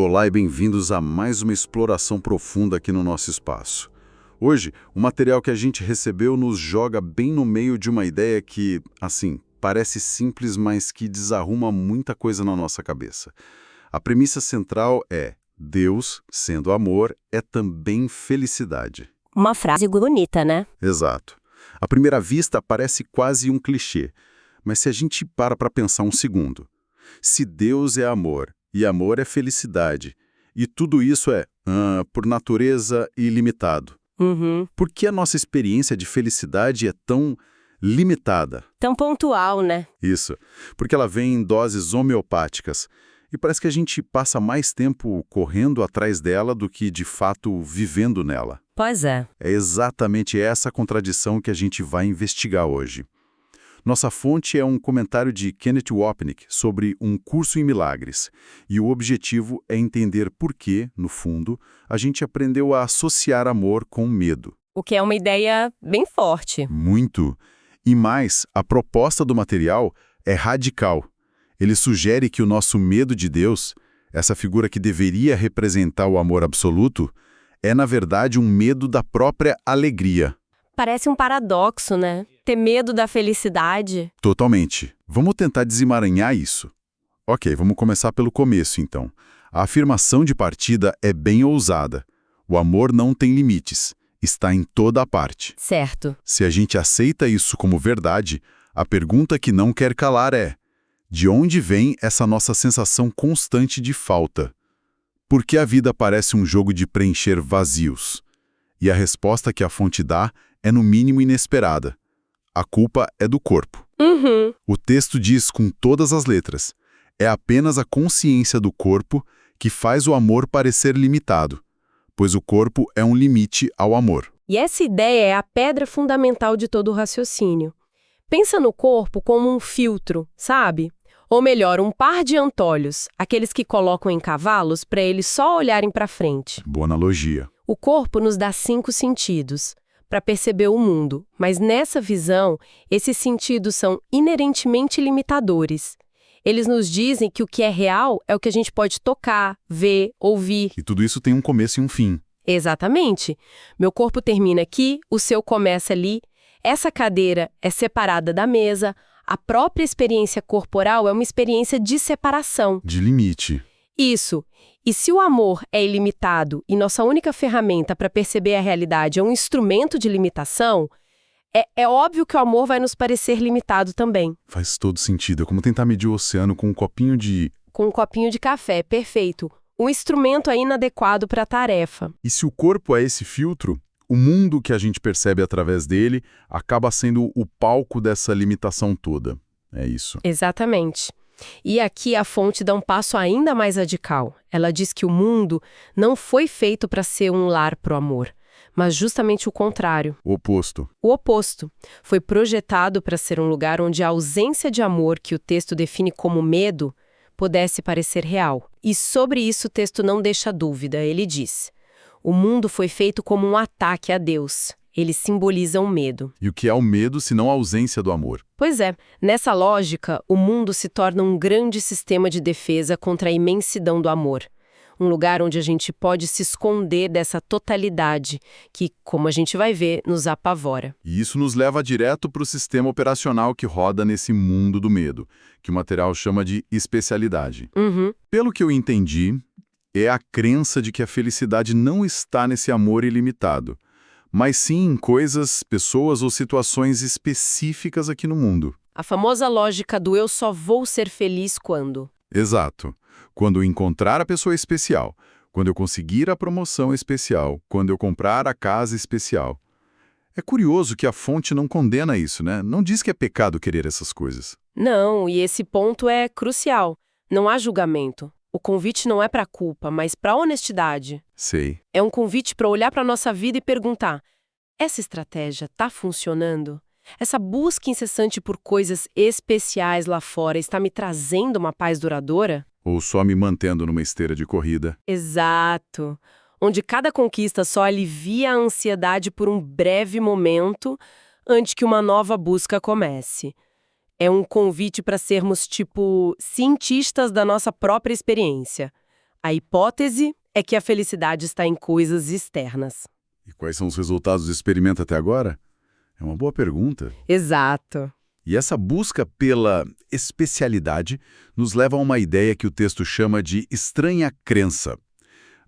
Olá e bem-vindos a mais uma exploração profunda aqui no nosso espaço. Hoje, o material que a gente recebeu nos joga bem no meio de uma ideia que, assim, parece simples, mas que desarruma muita coisa na nossa cabeça. A premissa central é: Deus, sendo amor, é também felicidade. Uma frase bonita, né? Exato. À primeira vista, parece quase um clichê, mas se a gente para pensar um segundo, se Deus é amor e amor é felicidade, e tudo isso é, por natureza, ilimitado. Por que a nossa experiência de felicidade é tão limitada? Tão pontual, né? Isso, porque ela vem em doses homeopáticas, e parece que a gente passa mais tempo correndo atrás dela do que, de fato, vivendo nela. Pois é. É exatamente essa contradição que a gente vai investigar hoje. Nossa fonte é um comentário de Kenneth Wapnick sobre Um Curso em Milagres, e o objetivo é entender por que, no fundo, a gente aprendeu a associar amor com medo. O que é uma ideia bem forte. Muito. E mais, a proposta do material é radical. Ele sugere que o nosso medo de Deus, essa figura que deveria representar o amor absoluto, é, na verdade, um medo da própria alegria. Parece um paradoxo, né? Ter medo da felicidade. Totalmente. Vamos tentar desemaranhar isso. Ok, vamos começar pelo começo, então. A afirmação de partida é bem ousada. O amor não tem limites. Está em toda a parte. Certo. Se a gente aceita isso como verdade, a pergunta que não quer calar é: de onde vem essa nossa sensação constante de falta? Por que a vida parece um jogo de preencher vazios? E a resposta que a fonte dá é no mínimo inesperada. A culpa é do corpo. O texto diz com todas as letras: é apenas a consciência do corpo que faz o amor parecer limitado, pois o corpo é um limite ao amor. E essa ideia é a pedra fundamental de todo o raciocínio. Pensa no corpo como um filtro, sabe? Ou melhor, um par de antolhos, aqueles que colocam em cavalos para eles só olharem para frente. Boa analogia. O corpo nos dá 5 sentidos para perceber o mundo, mas nessa visão, esses sentidos são inerentemente limitadores. Eles nos dizem que o que é real é o que a gente pode tocar, ver, ouvir. E tudo isso tem um começo e um fim. Exatamente. Meu corpo termina aqui, o seu começa ali. Essa cadeira é separada da mesa. A própria experiência corporal é uma experiência de separação. De limite. Isso. E se o amor é ilimitado e nossa única ferramenta para perceber a realidade é um instrumento de limitação, é óbvio que o amor vai nos parecer limitado também. Faz todo sentido. É como tentar medir o oceano com um copinho de... Com um copinho de café, perfeito. Um instrumento inadequado para a tarefa. E se o corpo é esse filtro, o mundo que a gente percebe através dele acaba sendo o palco dessa limitação toda. É isso. Exatamente. E aqui a fonte dá um passo ainda mais radical. Ela diz que o mundo não foi feito para ser um lar pro amor, mas justamente o contrário. O oposto. O oposto. Foi projetado para ser um lugar onde a ausência de amor, que o texto define como medo, pudesse parecer real. E sobre isso o texto não deixa dúvida. Ele diz: o mundo foi feito como um ataque a Deus. Ele simboliza o medo. E o que é o medo, se não a ausência do amor? Pois é, nessa lógica, o mundo se torna um grande sistema de defesa contra a imensidão do amor. Um lugar onde a gente pode se esconder dessa totalidade que, como a gente vai ver, nos apavora. E isso nos leva direto para o sistema operacional que roda nesse mundo do medo, que o material chama de especialidade. Pelo que eu entendi, é a crença de que a felicidade não está nesse amor ilimitado, mas sim em coisas, pessoas ou situações específicas aqui no mundo. A famosa lógica do eu só vou ser feliz quando. Exato. Quando eu encontrar a pessoa especial, quando eu conseguir a promoção especial, quando eu comprar a casa especial. É curioso que a fonte não condena isso, né? Não diz que é pecado querer essas coisas. Não, e esse ponto é crucial. Não há julgamento. O convite não é para culpa, mas para honestidade. Sei. É um convite para olhar para a nossa vida e perguntar: essa estratégia está funcionando? Essa busca incessante por coisas especiais lá fora está me trazendo uma paz duradoura? Ou só me mantendo numa esteira de corrida. Exato. Onde cada conquista só alivia a ansiedade por um breve momento antes que uma nova busca comece. É um convite para sermos, tipo, cientistas da nossa própria experiência. A hipótese é que a felicidade está em coisas externas. E quais são os resultados do experimento até agora? É uma boa pergunta. Exato. E essa busca pela especialidade nos leva a uma ideia que o texto chama de estranha crença.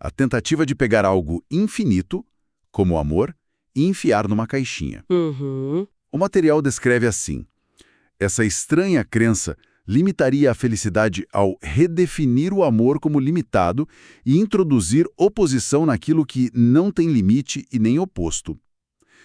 A tentativa de pegar algo infinito, como o amor, e enfiar numa caixinha. Uhum. O material descreve assim: essa estranha crença limitaria a felicidade ao redefinir o amor como limitado e introduzir oposição naquilo que não tem limite e nem oposto.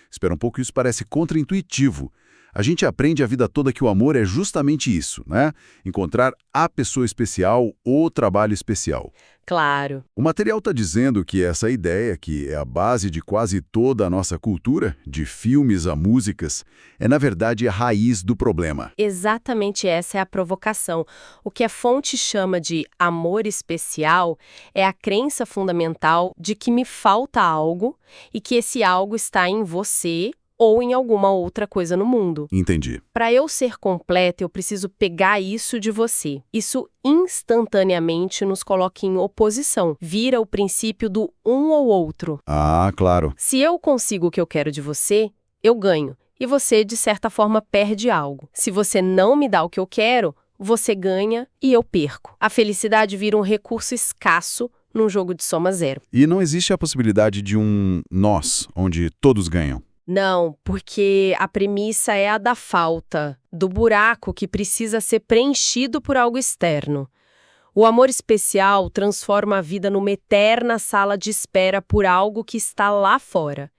Espera um pouco, isso parece contraintuitivo. A gente aprende a vida toda que o amor é justamente isso, né? Encontrar a pessoa especial ou o trabalho especial. Claro. O material está dizendo que essa ideia, que é a base de quase toda a nossa cultura, de filmes a músicas, é na verdade a raiz do problema. Exatamente essa é a provocação. O que a fonte chama de amor especial é a crença fundamental de que me falta algo e que esse algo está em você ou em alguma outra coisa no mundo. Entendi. Para eu ser completa, eu preciso pegar isso de você. Isso instantaneamente nos coloca em oposição. Vira o princípio do um ou outro. Ah, claro. Se eu consigo o que eu quero de você, eu ganho. E você, de certa forma, perde algo. Se você não me dá o que eu quero, você ganha e eu perco. A felicidade vira um recurso escasso num jogo de soma zero. E não existe a possibilidade de um nós, onde todos ganham. Não, porque a premissa é a da falta, do buraco que precisa ser preenchido por algo externo. O amor especial transforma a vida numa eterna sala de espera por algo que está lá fora.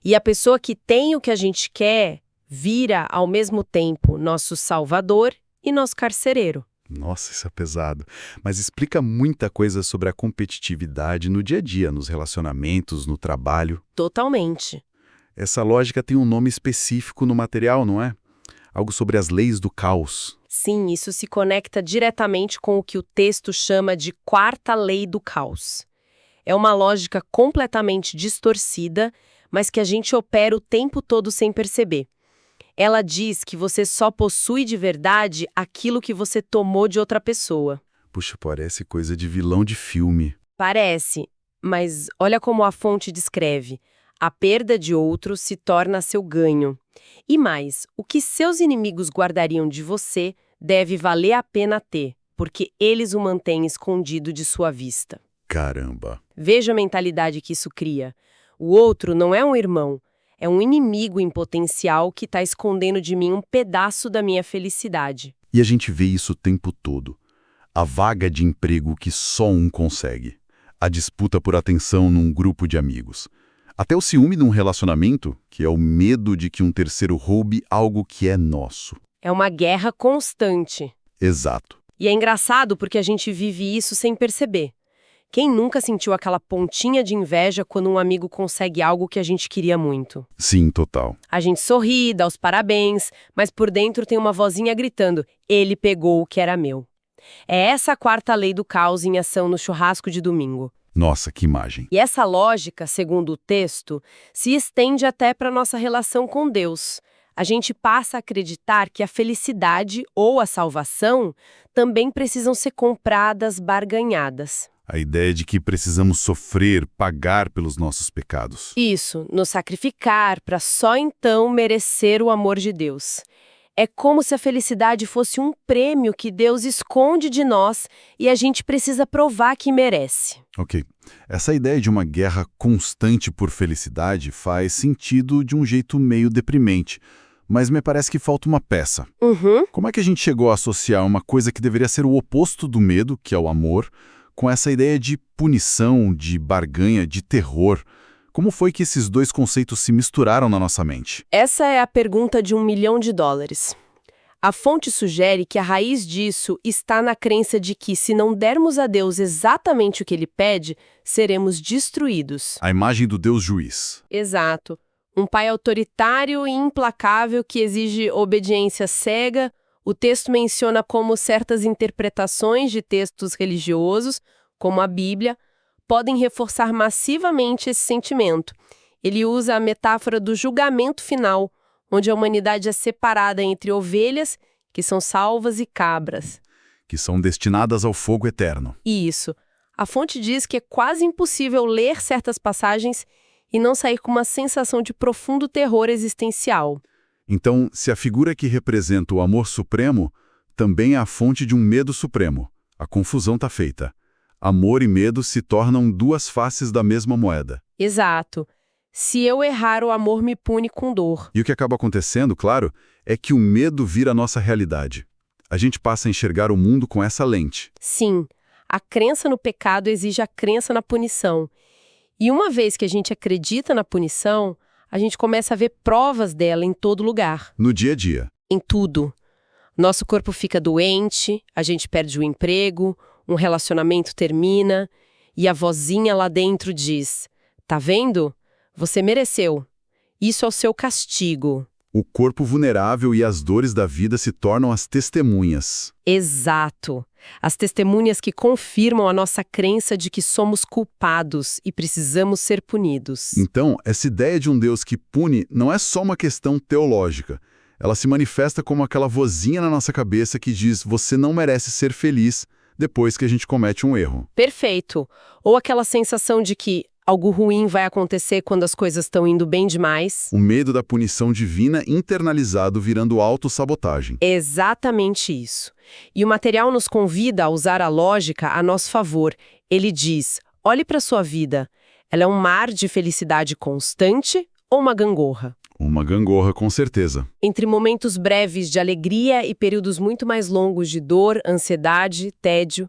E a pessoa que tem o que a gente quer vira, ao mesmo tempo, nosso salvador e nosso carcereiro. Nossa, isso é pesado. Mas explica muita coisa sobre a competitividade no dia a dia, nos relacionamentos, no trabalho. Totalmente. Essa lógica tem um nome específico no material, não é? Algo sobre as leis do caos. Sim, isso se conecta diretamente com o que o texto chama de quarta lei do caos. É uma lógica completamente distorcida, mas que a gente opera o tempo todo sem perceber. Ela diz que você só possui de verdade aquilo que você tomou de outra pessoa. Puxa, parece coisa de vilão de filme. Parece, mas olha como a fonte descreve. A perda de outro se torna seu ganho. E mais, o que seus inimigos guardariam de você deve valer a pena ter, porque eles o mantêm escondido de sua vista. Caramba. Veja a mentalidade que isso cria. O outro não é um irmão, é um inimigo em potencial que está escondendo de mim um pedaço da minha felicidade. E a gente vê isso o tempo todo. A vaga de emprego que só um consegue. A disputa por atenção num grupo de amigos. Até o ciúme num relacionamento, que é o medo de que um terceiro roube algo que é nosso. É uma guerra constante. Exato. E é engraçado porque a gente vive isso sem perceber. Quem nunca sentiu aquela pontinha de inveja quando um amigo consegue algo que a gente queria muito? Sim, total. A gente sorri, dá os parabéns, mas por dentro tem uma vozinha gritando: ele pegou o que era meu. É essa a quarta lei do caos em ação no churrasco de domingo. Nossa, que imagem. E essa lógica, segundo o texto, se estende até para a nossa relação com Deus. A gente passa a acreditar que a felicidade ou a salvação também precisam ser compradas, barganhadas. A ideia de que precisamos sofrer, pagar pelos nossos pecados. Isso, nos sacrificar para só então merecer o amor de Deus. É como se a felicidade fosse um prêmio que Deus esconde de nós e a gente precisa provar que merece. Ok. Essa ideia de uma guerra constante por felicidade faz sentido de um jeito meio deprimente, mas me parece que falta uma peça. Uhum. Como é que a gente chegou a associar uma coisa que deveria ser o oposto do medo, que é o amor, com essa ideia de punição, de barganha, de terror? Como foi que esses dois conceitos se misturaram na nossa mente? Essa é a pergunta de $1 milhão. A fonte sugere que a raiz disso está na crença de que, se não dermos a Deus exatamente o que ele pede, seremos destruídos. A imagem do Deus juiz. Exato. Um pai autoritário e implacável que exige obediência cega O texto menciona como certas interpretações de textos religiosos, como a Bíblia, podem reforçar massivamente esse sentimento. Ele usa a metáfora do julgamento final, onde a humanidade é separada entre ovelhas, que são salvas, e cabras. Que são destinadas ao fogo eterno. Isso. A fonte diz que é quase impossível ler certas passagens e não sair com uma sensação de profundo terror existencial. Então, se a figura que representa o amor supremo também é a fonte de um medo supremo, a confusão está feita. Amor e medo se tornam duas faces da mesma moeda. Exato. Se eu errar, o amor me pune com dor. E o que acaba acontecendo, claro, é que o medo vira a nossa realidade. A gente passa a enxergar o mundo com essa lente. Sim, a crença no pecado exige a crença na punição. E uma vez que a gente acredita na punição, a gente começa a ver provas dela em todo lugar. No dia a dia. Em tudo. Nosso corpo fica doente, a gente perde o emprego, um relacionamento termina, e a vozinha lá dentro diz: "Tá vendo? Você mereceu. Isso é o seu castigo." O corpo vulnerável e as dores da vida se tornam as testemunhas. Exato. As testemunhas que confirmam a nossa crença de que somos culpados e precisamos ser punidos. Então, essa ideia de um Deus que pune não é só uma questão teológica. Ela se manifesta como aquela vozinha na nossa cabeça que diz: você não merece ser feliz depois que a gente comete um erro. Perfeito. Ou aquela sensação de que algo ruim vai acontecer quando as coisas estão indo bem demais. O medo da punição divina internalizado virando autossabotagem. Exatamente isso. E o material nos convida a usar a lógica a nosso favor. Ele diz: olhe para sua vida. Ela é um mar de felicidade constante ou uma gangorra? Uma gangorra, com certeza. Entre momentos breves de alegria e períodos muito mais longos de dor, ansiedade, tédio.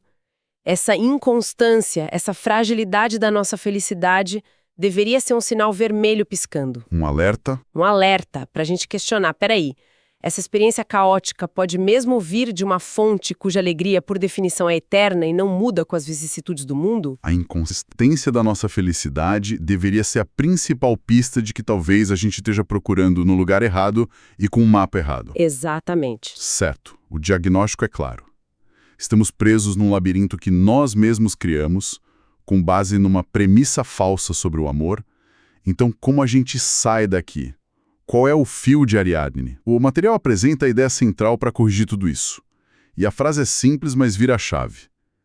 Essa inconstância, essa fragilidade da nossa felicidade deveria ser um sinal vermelho piscando. Um alerta. Um alerta para a gente questionar: peraí, essa experiência caótica pode mesmo vir de uma fonte cuja alegria, por definição, é eterna e não muda com as vicissitudes do mundo? A inconsistência da nossa felicidade deveria ser a principal pista de que talvez a gente esteja procurando no lugar errado e com um mapa errado. Exatamente. Certo. O diagnóstico é claro. Estamos presos num labirinto que nós mesmos criamos, com base numa premissa falsa sobre o amor. Então, como a gente sai daqui? Qual é o fio de Ariadne? O material apresenta a ideia central para corrigir tudo isso. E a frase é simples, mas vira a chave.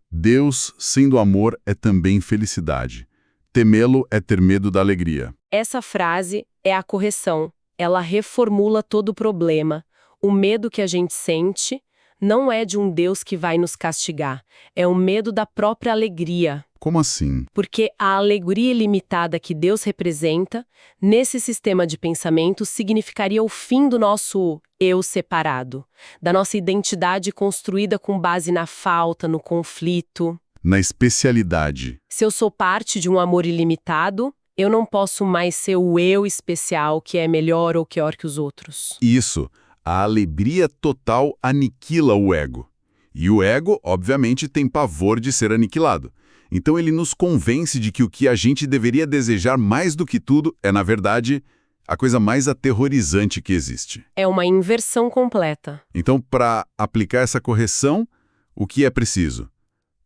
Deus, sendo amor, é também felicidade. Temê-lo é ter medo da alegria. Essa frase é a correção. Ela reformula todo o problema. O medo que a gente sente não é de um Deus que vai nos castigar. É o medo da própria alegria. Como assim? Porque a alegria ilimitada que Deus representa, nesse sistema de pensamento, significaria o fim do nosso eu separado, da nossa identidade construída com base na falta, no conflito. Na especialidade. Se eu sou parte de um amor ilimitado, eu não posso mais ser o eu especial que é melhor ou pior que os outros. Isso. A alegria total aniquila o ego. E o ego, obviamente, tem pavor de ser aniquilado. Então ele nos convence de que o que a gente deveria desejar mais do que tudo é, na verdade, a coisa mais aterrorizante que existe. É uma inversão completa. Então, para aplicar essa correção, o que é preciso?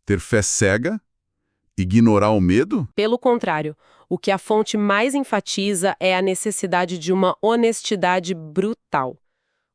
Ter fé cega? Ignorar o medo? Pelo contrário, o que a fonte mais enfatiza é a necessidade de uma honestidade brutal.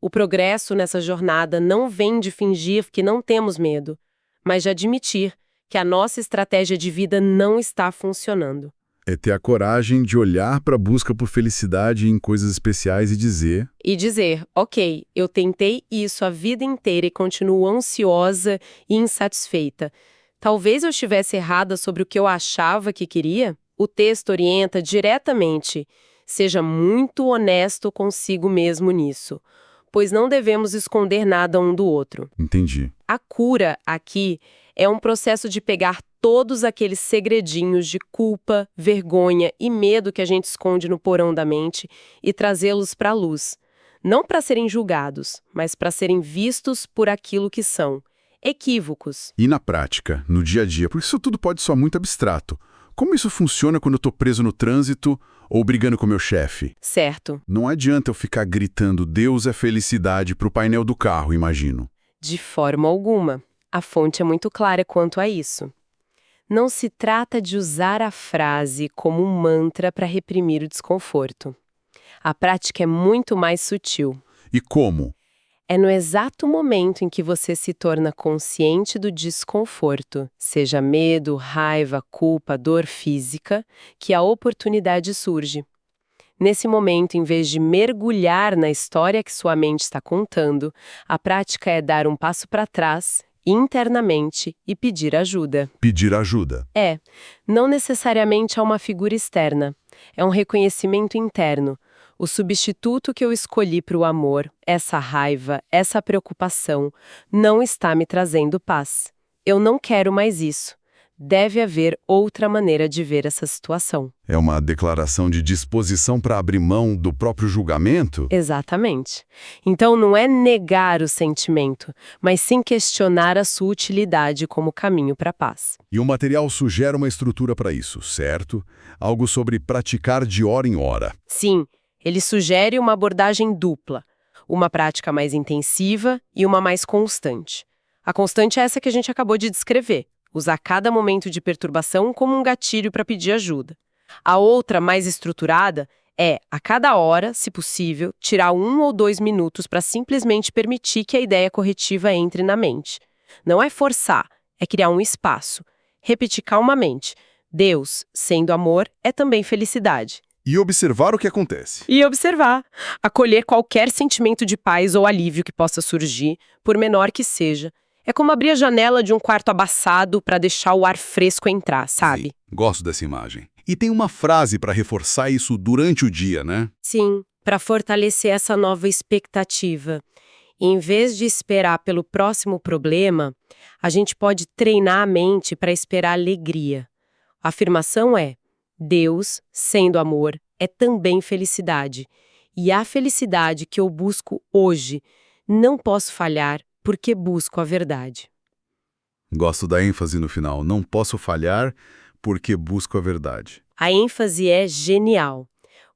O progresso nessa jornada não vem de fingir que não temos medo, mas de admitir que a nossa estratégia de vida não está funcionando. É ter a coragem de olhar para a busca por felicidade em coisas especiais e dizer... ok, eu tentei isso a vida inteira e continuo ansiosa e insatisfeita. Talvez eu estivesse errada sobre o que eu achava que queria? O texto orienta diretamente: seja muito honesto consigo mesmo nisso, pois não devemos esconder nada um do outro. Entendi. A cura, aqui, é um processo de pegar todos aqueles segredinhos de culpa, vergonha e medo que a gente esconde no porão da mente e trazê-los para a luz. Não para serem julgados, mas para serem vistos por aquilo que são: equívocos. E na prática, no dia a dia, porque isso tudo pode soar muito abstrato, Como isso funciona quando eu tô preso no trânsito ou brigando com meu chefe? Certo. Não adianta eu ficar gritando Deus é felicidade pro painel do carro, imagino. De forma alguma. A fonte é muito clara quanto a isso. Não se trata de usar a frase como um mantra para reprimir o desconforto. A prática é muito mais sutil. E como? É no exato momento em que você se torna consciente do desconforto, seja medo, raiva, culpa, dor física, que a oportunidade surge. Nesse momento, em vez de mergulhar na história que sua mente está contando, a prática é dar um passo para trás, internamente, e pedir ajuda. Pedir ajuda. Não necessariamente a uma figura externa. É um reconhecimento interno. O substituto que eu escolhi para o amor, essa raiva, essa preocupação, não está me trazendo paz. Eu não quero mais isso. Deve haver outra maneira de ver essa situação. É uma declaração de disposição para abrir mão do próprio julgamento? Exatamente. Então não é negar o sentimento, mas sim questionar a sua utilidade como caminho para a paz. E o material sugere uma estrutura para isso, certo? Algo sobre praticar de hora em hora. Sim, ele sugere uma abordagem dupla, uma prática mais intensiva e uma mais constante. A constante é essa que a gente acabou de descrever, usar cada momento de perturbação como um gatilho para pedir ajuda. A outra, mais estruturada, é, a cada hora, se possível, tirar 1 ou 2 minutos para simplesmente permitir que a ideia corretiva entre na mente. Não é forçar, é criar um espaço. Repetir calmamente. Deus, sendo amor, é também felicidade. E observar o que acontece. E observar. Acolher qualquer sentimento de paz ou alívio que possa surgir, por menor que seja. É como abrir a janela de um quarto abaçado para deixar o ar fresco entrar, sabe? Sim, gosto dessa imagem. E tem uma frase para reforçar isso durante o dia, né? Sim, para fortalecer essa nova expectativa. Em vez de esperar pelo próximo problema, a gente pode treinar a mente para esperar alegria. A afirmação é: Deus, sendo amor, é também felicidade. E a felicidade que eu busco hoje, não posso falhar porque busco a verdade. Gosto da ênfase no final. Não posso falhar porque busco a verdade. A ênfase é genial.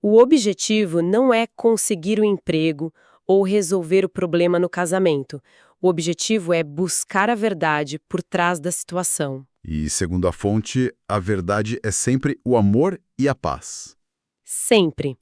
O objetivo não é conseguir o emprego ou resolver o problema no casamento. O objetivo é buscar a verdade por trás da situação. E, segundo a fonte, a verdade é sempre o amor e a paz. Sempre.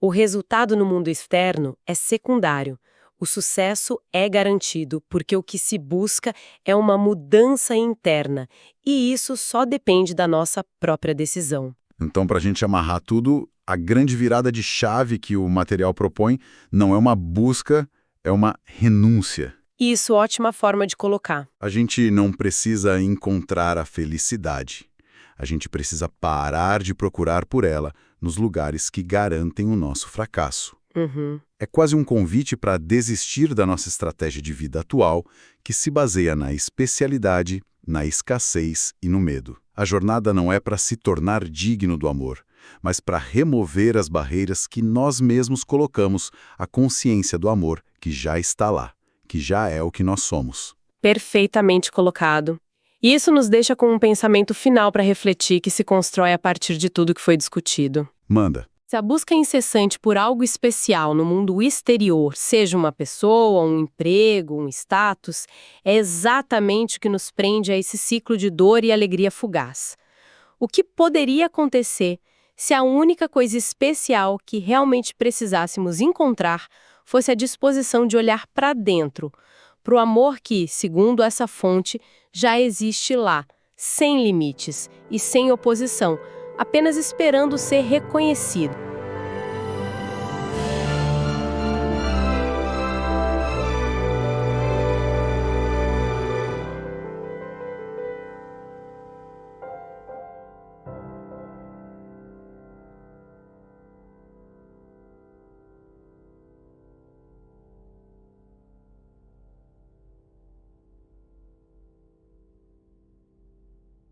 O resultado no mundo externo é secundário. O sucesso é garantido porque o que se busca é uma mudança interna, e isso só depende da nossa própria decisão. Então, para a gente amarrar tudo, a grande virada de chave que o material propõe não é uma busca, é uma renúncia. Isso, ótima forma de colocar. A gente não precisa encontrar a felicidade. A gente precisa parar de procurar por ela nos lugares que garantem o nosso fracasso. É quase um convite para desistir da nossa estratégia de vida atual, que se baseia na especialidade, na escassez e no medo. A jornada não é para se tornar digno do amor, mas para remover as barreiras que nós mesmos colocamos à consciência do amor que já está lá, que já é o que nós somos. Perfeitamente colocado. E isso nos deixa com um pensamento final para refletir que se constrói a partir de tudo que foi discutido. Manda. Se a busca incessante por algo especial no mundo exterior, seja uma pessoa, um emprego, um status, é exatamente o que nos prende a esse ciclo de dor e alegria fugaz. O que poderia acontecer se a única coisa especial que realmente precisássemos encontrar fosse a disposição de olhar para dentro, para o amor que, segundo essa fonte, já existe lá, sem limites e sem oposição, apenas esperando ser reconhecido.